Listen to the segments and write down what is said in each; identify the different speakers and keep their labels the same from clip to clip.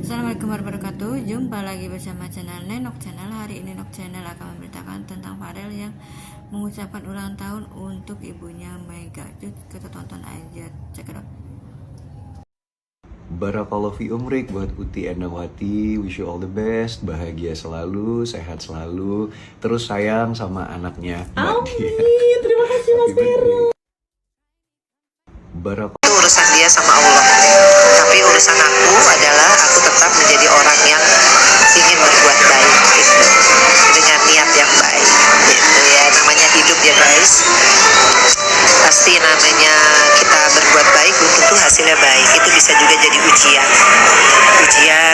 Speaker 1: Assalamualaikum warahmatullahi wabarakatuh. Jumpa lagi bersama channel Nenok Channel. Hari ini Nenok Channel akan memberitakan tentang Farel yang mengucapkan ulang tahun untuk ibunya Mega. Kita tonton aja, check it out.
Speaker 2: Barakallahu fi umrik buat Uti Endawati. Wish you all the best, bahagia selalu, sehat selalu, terus sayang sama anaknya Mbak Dia.
Speaker 3: Terima kasih Mas Vero.
Speaker 2: Barakallahu.
Speaker 4: Urusan dia sama Allah, tapi urusan aku adalah aku tetap menjadi orang yang ingin berbuat baik gitu, dengan niat yang baik gitu ya. Namanya hidup ya guys, pasti namanya kita berbuat baik belum tentu hasilnya baik. Itu bisa juga jadi ujian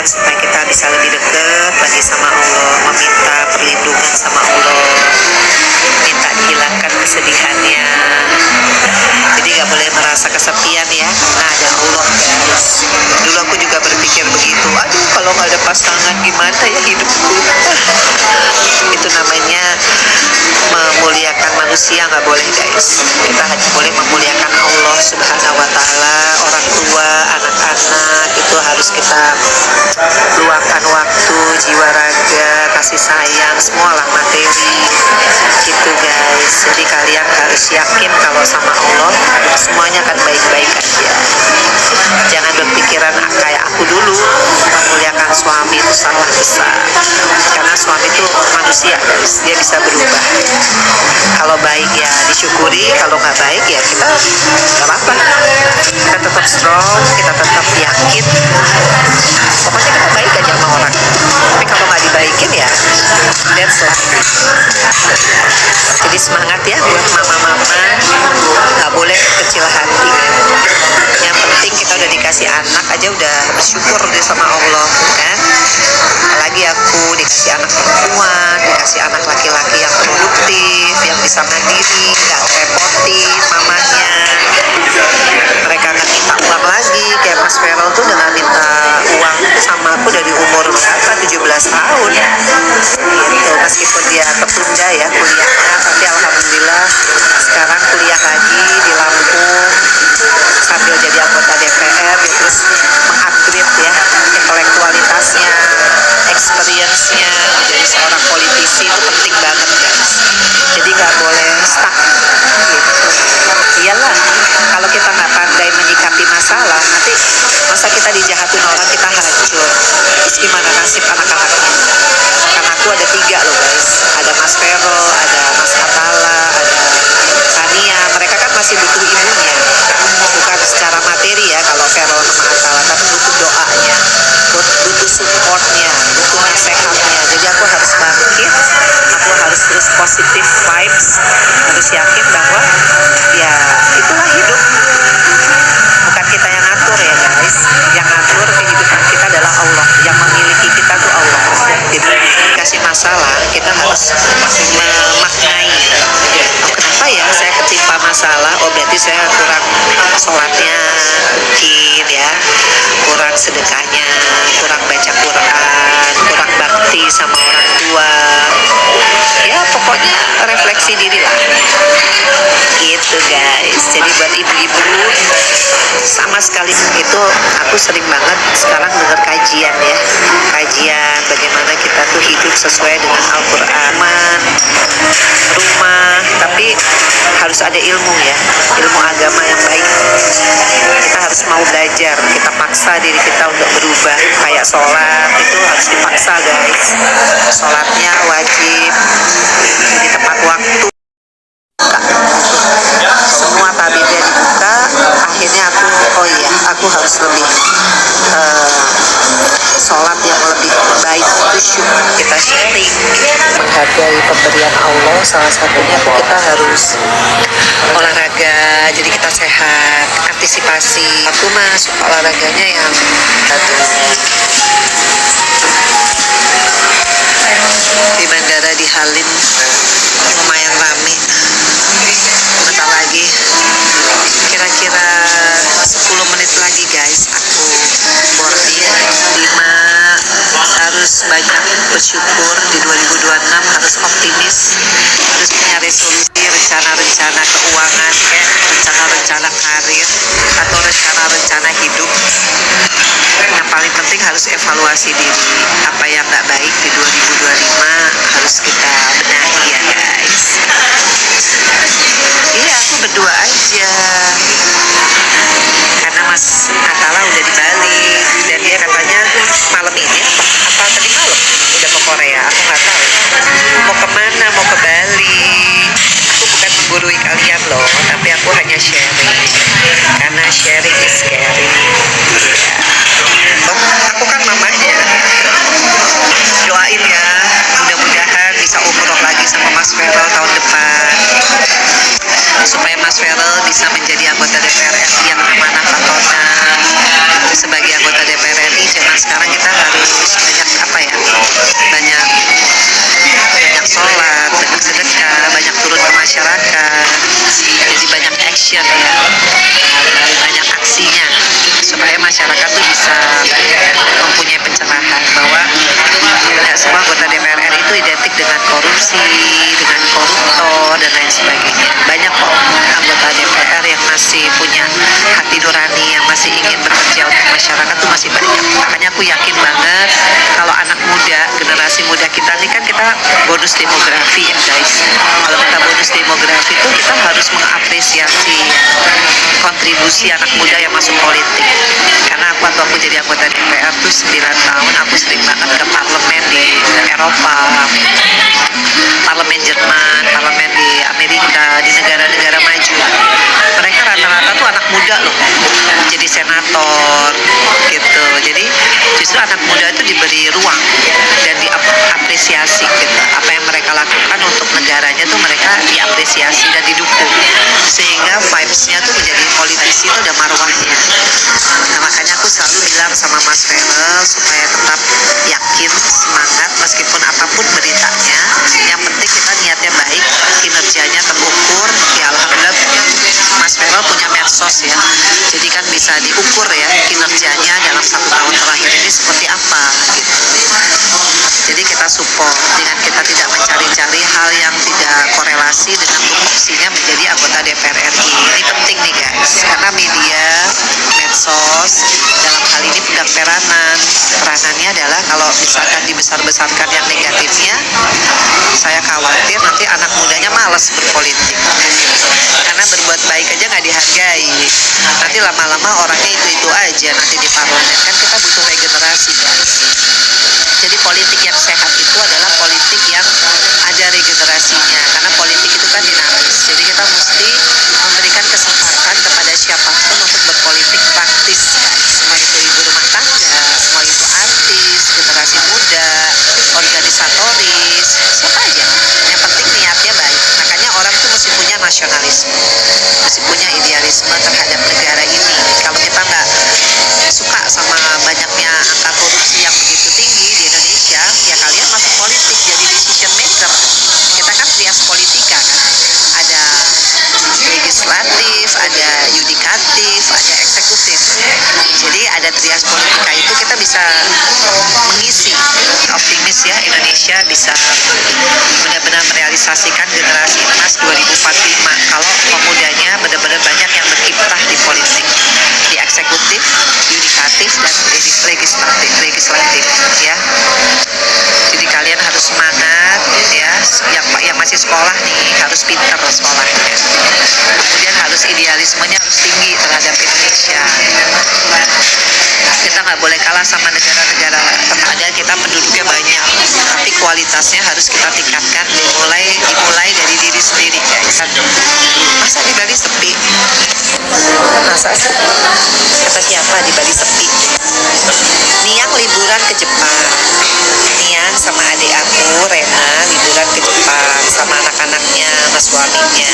Speaker 4: supaya kita bisa lebih dekat lagi sama Allah, meminta perlindungan sama Allah, minta dihilangkan kesedihannya. Jadi gak boleh merasa kesepian ya, karena ada Allah guys. Dulu aku juga berpikir begitu, aduh kalau gak ada pasangan gimana ya hidupku. Itu namanya memuliakan manusia, gak boleh guys. Kita hanya boleh memuliakan Allah subhanahu wa ta'ala. Orang tua, anak-anak itu harus kita luangkan waktu, jiwa raga, kasih sayang, semualah materi gitu guys. Jadi kalian harus yakin kalau sama Allah semuanya akan baik-baik aja. Jangan berpikiran kayak aku dulu, memuliakan suami itu salah besar. Karena suami itu manusia guys, dia bisa berubah. Kalau baik ya disyukuri, kalau nggak baik ya kita nggak apa-apa. Kita tetap strong, kita tetap yakin. Pokoknya kita baik aja sama orang. Tapi kalau nggak dibaikin ya that's life. Jadi semangat ya buat mama-mama, nggak boleh kecil hati. Yang penting kita udah dikasih anak aja udah bersyukur deh sama Allah kan. Apalagi aku dikasih anak perempuan, dikasih anak laki-laki yang produktif, yang bisa mandiri, nggak repotin mamanya. Mereka nggak minta uang lagi, kayak Mas Vero tuh udah nggak minta uang sama aku dari umur berapa, 17 tahun gitu. Meskipun dia tertunda ya kuliahnya, tapi alhamdulillah sekarang kuliah lagi di Lampung sambil jadi anggota DPR, dia terus mengupgrade ya intelektualitasnya, experience-nya menjadi seorang politisi. Itu penting banget guys, jadi nggak boleh stuck gitu. Iyalah, kalau kita nggak pandai menyikapi masalah, nanti masa kita dijahatin orang kita hancur. Terus gimana nasib anak-anaknya? Karena aku ada 3 loh guys, ada Mas Vero, ada Mas Atala, ada Sania. Mereka kan masih butuh ibunya, bukan secara materi ya kalau Vero sama Atala, tapi butuh doanya, butuh supportnya, butuh nasihatnya. Jadi aku harus bangkit, aku harus terus positive vibes, harus yakin bahwa ya itulah hidup. Bukan kita yang ngatur ya guys, yang ngatur kehidupan kita adalah Allah, yang memiliki kita tuh Allah. Jadi kasih masalah kita harus memaknai, oh, kenapa ya saya ketimpa masalah, oh berarti saya kurang sholatnya mungkin ya, kurang sedekahnya, kurang baca Quran, kurang bakti sama orang tua ya, pokoknya refleksi diri lah gitu guys. Jadi buat ibu-ibu sama sekali itu, aku sering banget sekarang dengar kajian ya, kajian bagaimana kita tuh hidup sesuai dengan Al-Quran, rumah, tapi harus ada ilmu ya, ilmu agama yang baik. Kita harus mau belajar, kita paksa diri kita untuk berubah. Kayak sholat itu harus dipaksa guys, sholatnya wajib di tepat waktu, semua tabirnya dibuka. Akhirnya aku harus lebih sholat yang lebih baik, khusyuk. Kita sharing, menghargai pemberian Allah. Salah satunya tuh kita harus olahraga, jadi kita sehat, antisipasi. Aku masuk olahraganya yang di bandara di Halim lumayan rame. Bentar lagi, kira-kira 10 menit lagi guys aku boarding. 5 harus banyak bersyukur di 2026, harus optimis, harus punya resolusi, rencana-rencana keuangan, rencana-rencana karir atau rencana-rencana hidup. Yang paling penting harus evaluasi diri. Apa yang nggak baik di 2025 harus kita benahi ya guys. Iya, aku berdua aja. Karena Mas Atala udah di Bali dan dia katanya malam ini apa tadi malam udah ke Korea. Aku nggak tahu. Mau kemana? Mau ke Bali. Aku bukan menggurui kalian loh, tapi aku hanya sharing. Karena sharing is caring. Aku kan mamanya. Doain ya, mudah-mudahan bisa umroh lagi sama Mas Feral tahun depan, supaya Mas Feral bisa menjadi anggota DPR RI yang amanah fatona. Sebagai anggota DPR RI zaman sekarang kita harus banyak apa ya, banyak sholat, banyak sedekah, banyak turun ke masyarakat, jadi banyak action ya, banyak aksinya, supaya masyarakat tuh bisa mempunyai pencerahan bahwa tidak semua anggota DPR RI itu identik dengan korupsi, dengan koruptor dan lain sebagainya. Banyak kok anggota DPR yang masih punya hati nurani, yang masih ingin bekerja untuk masyarakat tuh masih banyak. Makanya aku yakin banget kalau anak muda, generasi muda kita ini kan kita bonus demografi ya guys. Kalau kita bonus demografi itu kita harus mengapresiasi kontribusi anak muda yang masuk politik. Karena waktu aku jadi anggota DPR tuh 9 tahun, aku sering banget ke parlemen di Eropa, parlemen Jerman, parlemen di Amerika, di negara-negara maju. Mereka rata-rata tuh anak muda loh, jadi senator gitu. Jadi justru anak muda itu diberi ruang dan diapresiasi gitu. Apa yang mereka lakukan untuk negaranya tuh mereka diapresiasi dan didukung, sehingga vibes-nya tuh menjadi politisi itu udah marwahnya. Nah makanya aku selalu bilang sama Mas Feral supaya tetap yakin, semangat meskipun apapun beritanya. Yang penting kita niatnya baik, kinerjanya terukur. Ya alhamdulillah Mas Feral punya medsos ya, jadi kan bisa diukur ya kinerjanya dalam 1 tahun terakhir ini seperti apa gitu. Jadi kita support dengan kita tidak mencari-cari hal yang tidak korelasi dengan tupoksinya menjadi anggota DPR RI. Ini penting nih guys, karena media, medsos dalam hal ini pegang peranan. Peranannya adalah kalau misalkan dibesar-besarkan yang negatifnya, saya khawatir nanti anak mudanya malas berpolitik. Karena berbuat baik aja nggak dihargai. Nanti lama-lama orangnya itu-itu aja nanti di parlemen. Kan kita butuh regenerasi guys. Jadi politik yang sehat itu adalah politik yang ada regenerasinya, karena politik itu kan dinamis. Jadi kita mesti memberikan kesempatan kepada siapapun untuk berpolitik praktis, semua itu ibu rumah tangga, semua itu artis, generasi muda, organisatoris, siapa aja. Yang penting niatnya baik. Makanya orang tuh mesti punya nasionalisme, mesti punya idealisme terhadap negara ini. Kalau kita nggak suka sama banyaknya angka korupsi yang begitu tinggi di Indonesia, ya kalian masuk politik jadi decision maker. Kita kan trias politika kan, ada legislatif, ada yudikatif, ada eksekutif. Jadi ada trias politika itu kita bisa mengisi. Optimis ya Indonesia bisa benar-benar merealisasikan generasi emas 2045 kalau pemudanya benar-benar banyak yang berkiprah di politik, di eksekutif, yudikatif dan legislatif ya. Jadi kalian harus semangat ya, yang masih sekolah nih harus pintar sekolahnya, kemudian harus idealismenya harus tinggi terhadap Indonesia. Kita nggak boleh kalah sama negara-negara tetangga kita, penduduknya banyak, tapi kualitasnya harus kita tingkatkan, dimulai dari diri sendiri guys. Masa di Bali sepi? Masa sih? Kata siapa di Bali sepi? Niang liburan ke Jepang. Niang sama adik aku Rena liburan ke Jepang sama anak-anaknya sama suaminya.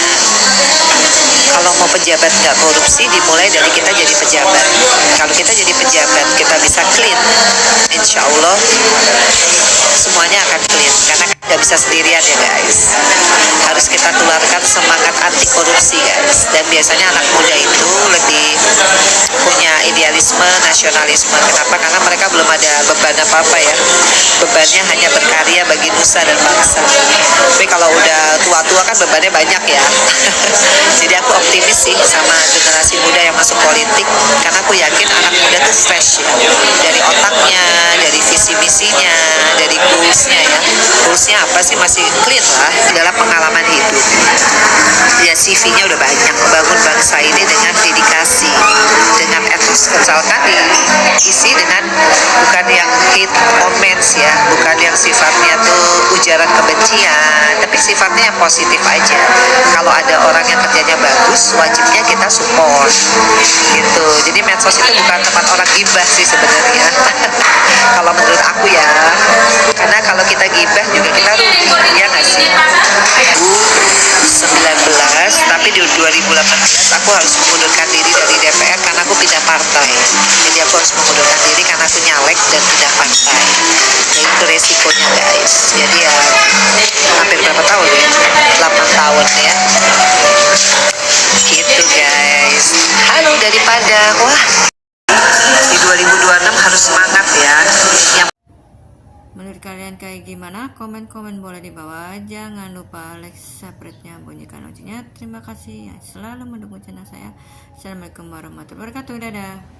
Speaker 4: Kalau mau pejabat nggak korupsi, dimulai dari kita jadi pejabat. Kalau kita jadi pejabat, kita bisa clean, insya Allah semuanya akan clean. Karena nggak bisa sendirian ya guys, harus kita tularkan semangat anti korupsi guys. Dan biasanya anak muda itu lebih punya idealisme, nasionalisme. Kenapa? Karena mereka belum ada beban apa-apa ya, bebannya hanya berkarya bagi nusa dan bangsa. Tapi kalau udah tua-tua kan bebannya banyak ya. Jadi aku optimis sih sama generasi muda yang masuk politik, karena aku yakin anak muda tuh fresh ya, dari otak goalsnya ya. Goalsnya apa sih, masih clean lah dalam pengalaman hidup. Ya CV-nya udah banyak, bangun bangsa ini dengan dedikasi, dengan etos, misalkan diisi dengan bukan yang hate comments ya, bukan yang sifatnya tuh ujaran kebencian, tapi sifatnya yang positif aja. Kalau ada orang yang kerjanya bagus, wajibnya kita support gitu. Jadi medsos itu bukan tempat orang gibah sih sebenarnya. Kalau menurut aku ya, karena kalau kita gibah juga kita rugi, ya nggak sih? 2019, tapi di 2018 aku harus mengundurkan diri dari DPR karena aku pindah partai. Jadi aku harus mengundurkan diri karena aku nyalek dan pindah partai. Jadi itu resikonya guys. Jadi ya hampir berapa tahun ya? 8 tahun ya. Gitu guys. Halo daripada wah di 2026 harus semangat ya. Yang
Speaker 1: Menurut kalian kayak gimana? Komen-komen boleh di bawah. Jangan lupa like, subscribe-nya, bunyikan loncengnya. Terima kasih yang selalu mendukung channel saya. Assalamualaikum warahmatullahi wabarakatuh. Dadah.